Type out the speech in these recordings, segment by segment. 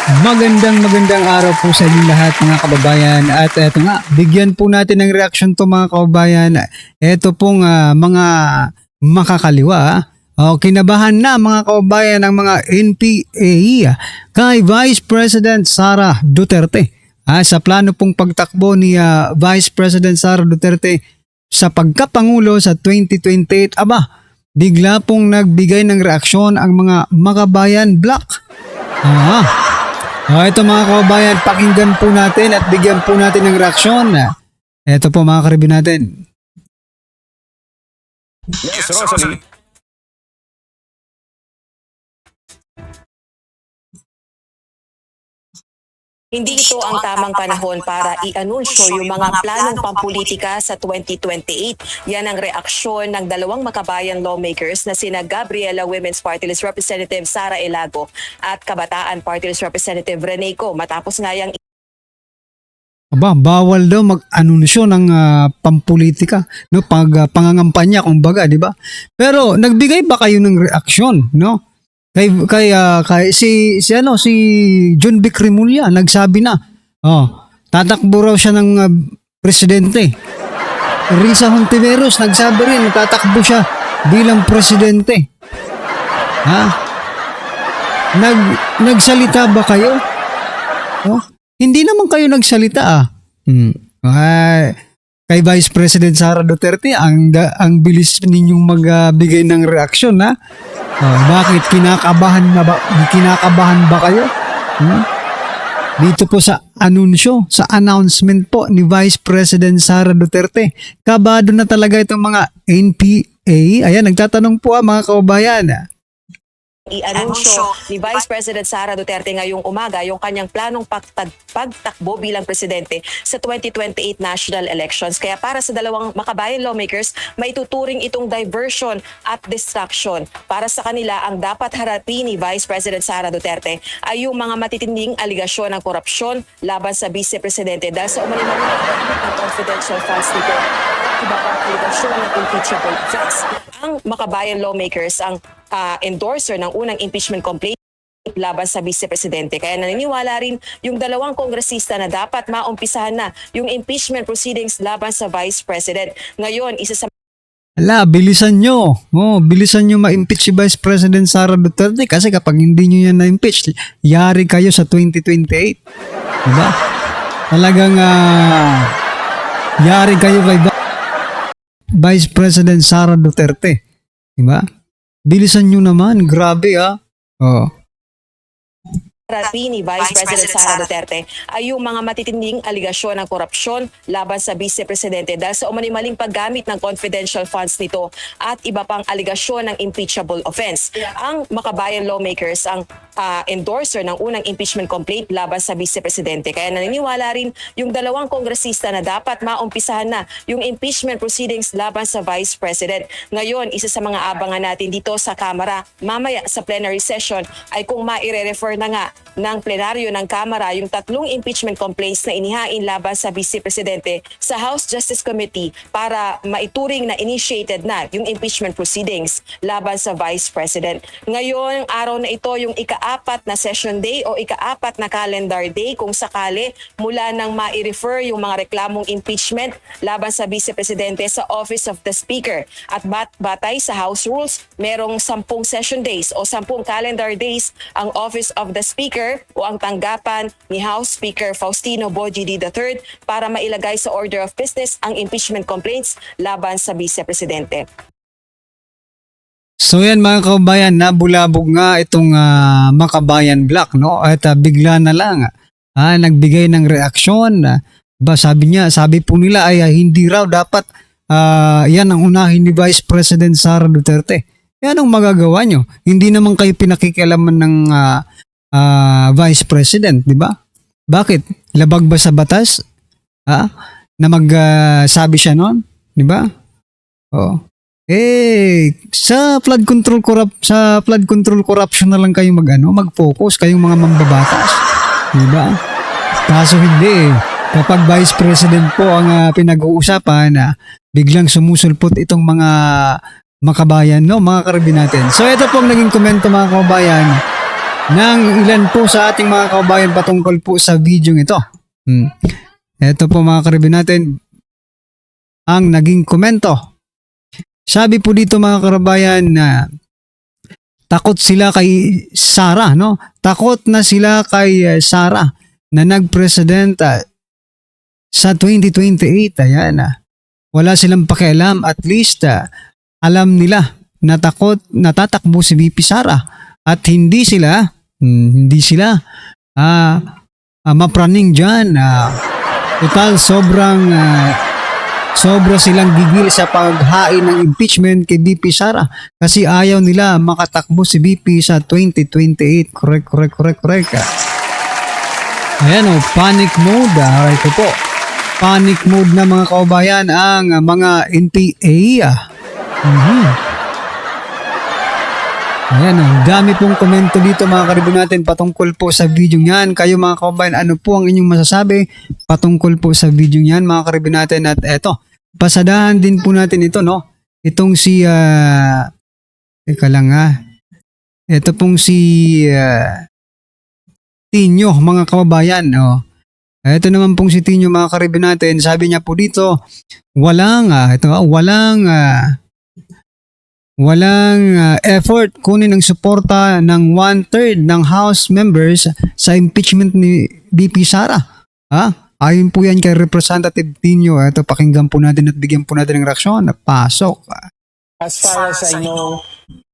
Magandang araw po sa inyo lahat mga kababayan, at eto nga, bigyan po natin ng reaction to mga kababayan. Eto pong mga makakaliwa kinabahan na mga kababayan ng mga NPA kay Vice President Sara Duterte sa plano pong pagtakbo ni Vice President Sara Duterte sa pagkapangulo sa 2028. Bigla pong nagbigay ng reaksyon ang mga Makabayan Block. Ito mga kababayan, pakinggan po natin at bigyan po natin ng reaksyon. Ito po mga karibin natin. Yes, Rosalie. Hindi ito ang tamang panahon para i-anunsyo yung mga planong pampolitika sa 2028. Yan ang reaksyon ng dalawang Makabayan lawmakers na sina Gabriela Women's Party List Representative Sara Elago at Kabataan Party List Representative Rene Co. Matapos nga yung Bawal daw mag-anunsyo ng pampolitika, no? Pangangampanya kumbaga, di ba? Pero nagbigay ba kayo ng reaksyon, no? Kay si John Vic Rimulya nagsabi na, tatakbo raw siya ng presidente. Risa Hontiveros nagsabi rin, tatakbo siya bilang presidente. Nagsalita ba kayo? Hindi naman kayo nagsalita kay Vice President Sara Duterte, ang bilis ninyong magbigay ng reaksyon, ha? Bakit kinakabahan ba kayo? Dito po sa anunsyo, sa announcement po ni Vice President Sara Duterte. Kabado na talaga itong mga NPA. Ayan, nagtatanong po mga kababayan. i-anunsyo ni Vice President Sara Duterte ngayong umaga yung kanyang planong pagtakbo bilang presidente sa 2028 national elections. Kaya para sa dalawang Makabayan lawmakers, may tuturing itong diversion at distraction. Para sa kanila, ang dapat harapin ni Vice President Sara Duterte ay yung mga matitinding aligasyon ng korupsyon laban sa Vice Presidente dahil sa umalimang ng confidential funds nito at iba pang aligasyon ng impeachable offense. Ang Makabayan lawmakers ang endorser ng unang impeachment complaint laban sa Vice Presidente. Kaya naniniwala rin yung dalawang kongresista na dapat maumpisahan na yung impeachment proceedings laban sa Vice President. Ngayon, isa sa Bilisan nyo. Bilisan nyo ma-impeach si Vice President Sara Duterte kasi kapag hindi nyo yan na-impeach, yari kayo sa 2028. Diba? Talagang yari kayo kay Vice President Sara Duterte. Diba? Bilisan nyo naman. Grabe harapin ni Vice President Sara Duterte ay yung mga matitinding aligasyon ng korupsyon laban sa Vice Presidente dahil sa umanimaling paggamit ng confidential funds nito at iba pang aligasyon ng impeachable offense. Ang Makabayan lawmakers ang endorser ng unang impeachment complaint laban sa Vice Presidente. Kaya naniniwala rin yung dalawang kongresista na dapat maumpisahan na yung impeachment proceedings laban sa Vice President. Ngayon, isa sa mga abangan natin dito sa Kamara mamaya sa plenary session ay kung maire-refer na nga ng plenaryo ng Kamara yung tatlong impeachment complaints na inihain laban sa Vice Presidente sa House Justice Committee para maituring na initiated na yung impeachment proceedings laban sa Vice President. Ngayon, araw na ito yung ika-4 na session day o ika-4 na calendar day kung sakali mula nang ma-refer yung mga reklamong impeachment laban sa Vice Presidente sa Office of the Speaker. At batay sa House Rules, merong 10 session days o 10 calendar days ang Office of the Speaker o ang tanggapan ni House Speaker Faustino Bogie III para mailagay sa order of business ang impeachment complaints laban sa Vice Presidente. So yan mga kababayan, nabulabog nga itong Makabayan Block, no? At bigla na lang nagbigay ng reaksyon. Sabi po nila ay hindi raw dapat yan ang unahin ni Vice President Sara Duterte. Yan ang magagawa nyo. Hindi naman kayo pinakikialaman ng Vice President, di ba? Bakit? Labag ba sa batas? Na magsabi siya noon, di ba? Sa flood control corruption na lang kayo mag-focus kayong mga mambabatas, di ba? Kaso hindi Kapag Vice President po ang pinag-uusapan, biglang sumusulpot itong mga makabayan, no, mga karabin natin. So ito po ang naging komento mga kababayan. ng ilan po sa ating mga kababayan patungkol po sa video ito. Ito po mga karibin natin ang naging komento. Sabi po dito mga kababayan na takot sila kay Sara, no? Takot na sila kay Sara na nagpresidenta sa 2028. Ayan. Wala silang pakialam, at least alam nila na natatakbo si VP Sara at hindi sila mapraning dyan. Total sobra silang gigil sa paghain ng impeachment kay VP Sara kasi ayaw nila makatakbo si VP sa 2028. Correct. Ayan panic mode. Alright po. Panic mode na mga kaubayan ang mga NPA. Ayan dami pong komento dito mga karibin natin patungkol po sa video niyan. Kayo mga kaubayan, ano po ang inyong masasabi patungkol po sa video niyan mga karibin natin? At eto, pasadahan din po natin ito, no? Itong si teka lang ito pong si Tinyo mga kababayan. Ito naman pong si Tinyo mga karibin natin. Sabi niya po dito, walang effort kunin ang suporta ng 1/3 ng House members sa impeachment ni VP Sara. Ayon po yan kay Representative Tinyo. Ito, pakinggan po natin at bigyan po natin ng reaksyon. Pasok. As far as I know,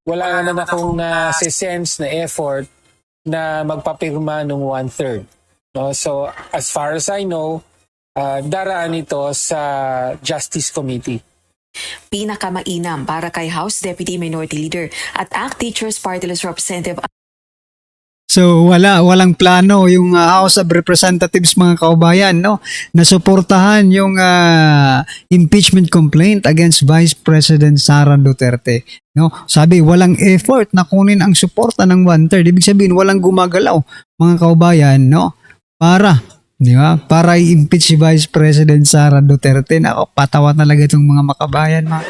wala naman akong sense na effort na magpapirma ng 1/3. No? So, as far as I know, daraan ito sa Justice Committee. Pinakamainam para kay House Deputy Minority Leader at ACT Teachers Party List Representative. So walang plano yung House of Representatives mga kaubayan, no, na suportahan yung impeachment complaint against Vice President Sara Duterte, no. Sabi walang effort na kunin ang suporta ng 1/3. Ibig sabihin walang gumagalaw mga kaubayan, no, para i-impeach si Vice President Sara Duterte. Nako, patawa talaga itong mga makabayan mga.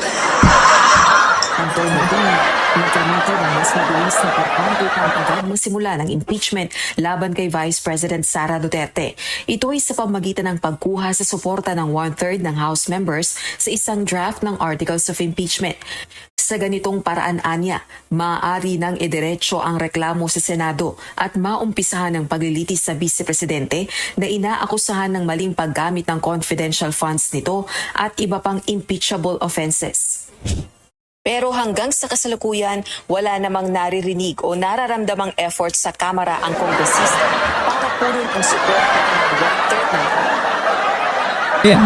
Magsimula ng impeachment laban kay Vice President Sara Duterte. Ito ay sa pamagitan ng pagkuha sa suporta ng 1/3 ng House members sa isang draft ng Articles of Impeachment. Sa ganitong paraan anya, maaari nang idiretso ang reklamo sa Senado at maumpisahan ng paglilitis sa Vice Presidente na inaakusahan ng maling paggamit ng confidential funds nito at iba pang impeachable offenses. Pero hanggang sa kasalukuyan, wala namang naririnig o nararamdamang effort sa Kamara ang kongresista para punin ang suporta ng 1/3 ng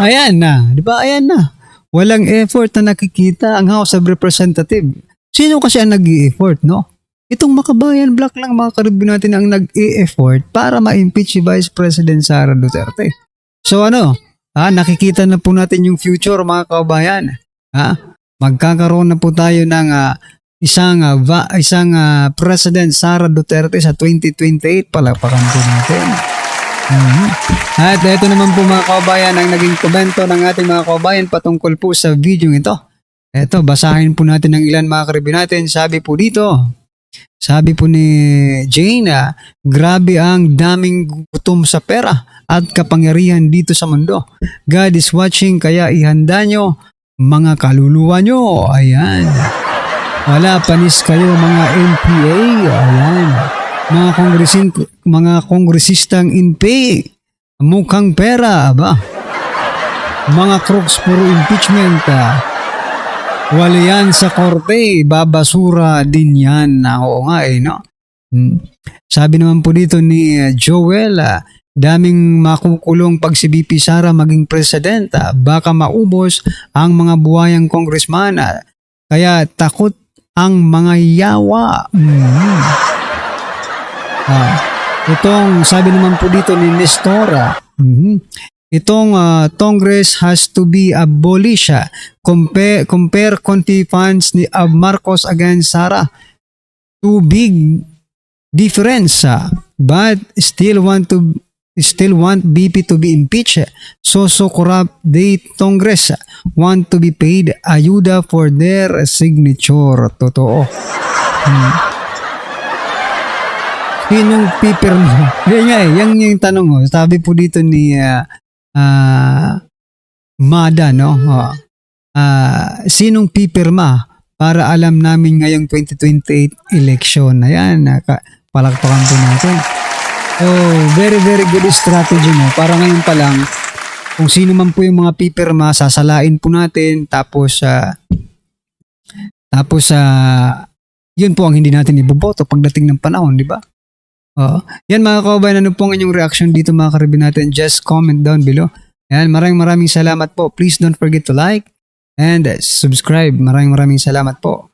Ayan na, di ba? Ayan na. Walang effort na nakikita ang House of Representatives. Sino kasi ang nag-i-effort, no? Itong Makabayan Black lang mga karibin natin ang nag-i-effort para ma-impeach si Vice President Sara Duterte. So nakikita na po natin yung future mga kababayan. Magkakaroon na po tayo ng isang President Sara Duterte sa 2028. Palakpakan po natin. At ito naman po mga kababayan ang naging komento ng ating mga kababayan patungkol po sa video ito. Ito, basahin po natin ng ilan mga karibin natin. Sabi po ni Jane, grabe ang daming gutom sa pera at kapangyarihan dito sa mundo. God is watching, kaya ihanda nyo mga kaluluwa nyo. Ayan. Wala panis kayo mga NPA. Ayan. Mga kongresistang NPA. Mukhang pera. Mga crooks puro impeachment. Wala yan sa korte. Babasura din yan. Oo nga no? Sabi naman po dito ni Joel, daming makukulong pag si VP Sara maging president. Baka maubos ang mga buhayang congressman. Kaya takot ang mga yawa. Itong sabi naman po dito ni Nestora, itong Congress has to be abolished. Compare conti funds ni Marcos against Sara. Too big difference. But still want BP to be impeached. So corrupt they Congress want to be paid ayuda for their signature. Totoo. sinong pipirma? Hindi nga yan yung tanong mo. Sabi po dito ni Mada, no? Sinong pipirma para alam namin ngayong 2028 election? Ayan, palakpakan po natin. So, very, very good strategy mo. Para ngayon pa lang, kung sino man po yung mga pipirma, sasalain po natin. Tapos, yun po ang hindi natin iboboto pagdating ng panahon, di ba? Yan mga kababayan, ano po ang inyong reaction dito mga karibin natin? Just comment down below. Yan, maraming salamat po. Please don't forget to like and subscribe. Maraming salamat po.